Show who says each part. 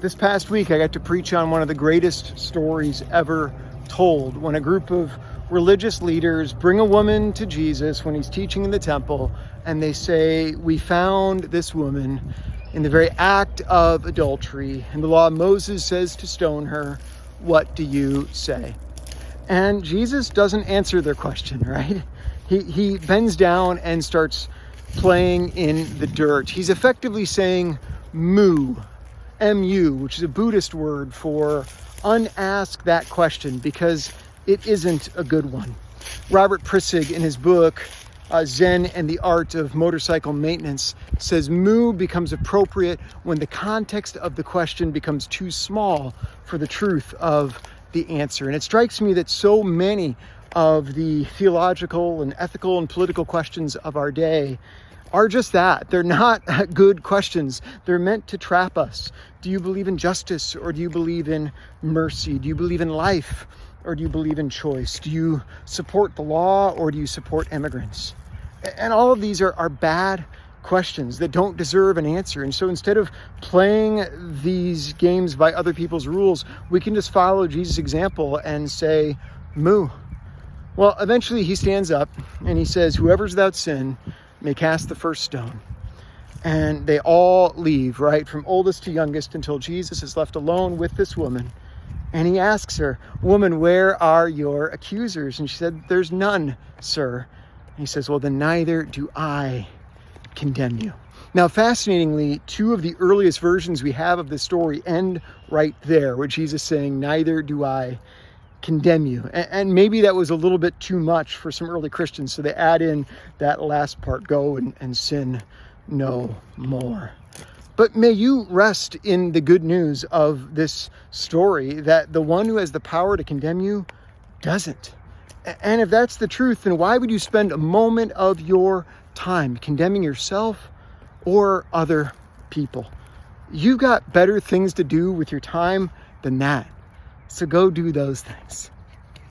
Speaker 1: This past week, I got to preach on one of the greatest stories ever told, when a group of religious leaders bring a woman to Jesus when he's teaching in the temple, and they say, "We found this woman in the very act of adultery, and the law of Moses says to stone her. What do you say?" And Jesus doesn't answer their question, right? He bends down and starts playing in the dirt. He's effectively saying moo, M-U, which is a Buddhist word for unask that question, because it isn't a good one. Robert Prissig, in his book, Zen and the Art of Motorcycle Maintenance, says moo becomes appropriate when the context of the question becomes too small for the truth of the answer. And it strikes me that so many of the theological and ethical and political questions of our day are just that. They're not good questions. They're meant to trap us. Do you believe in justice, or do you believe in mercy? Do you believe in life, or do you believe in choice? Do you support the law, or do you support immigrants? And all of these are bad questions that don't deserve an answer. And so instead of playing these games by other people's rules, we can just follow Jesus' example and say, moo. Well, eventually he stands up and he says, "Whoever's without sin may cast the first stone." And they all leave, right, from oldest to youngest, until Jesus is left alone with this woman. And he asks her, "Woman, where are your accusers?" And she said, "There's none, sir." And he says, "Well, then neither do I condemn you." Now, fascinatingly, two of the earliest versions we have of this story end right there, with Jesus saying, "Neither do I condemn you." And maybe that was a little bit too much for some early Christians, so they add in that last part, "Go and sin no more." But may you rest in the good news of this story, that the one who has the power to condemn you doesn't. And if that's the truth, then why would you spend a moment of your time condemning yourself or other people? You've got better things to do with your time than that. So go do those things.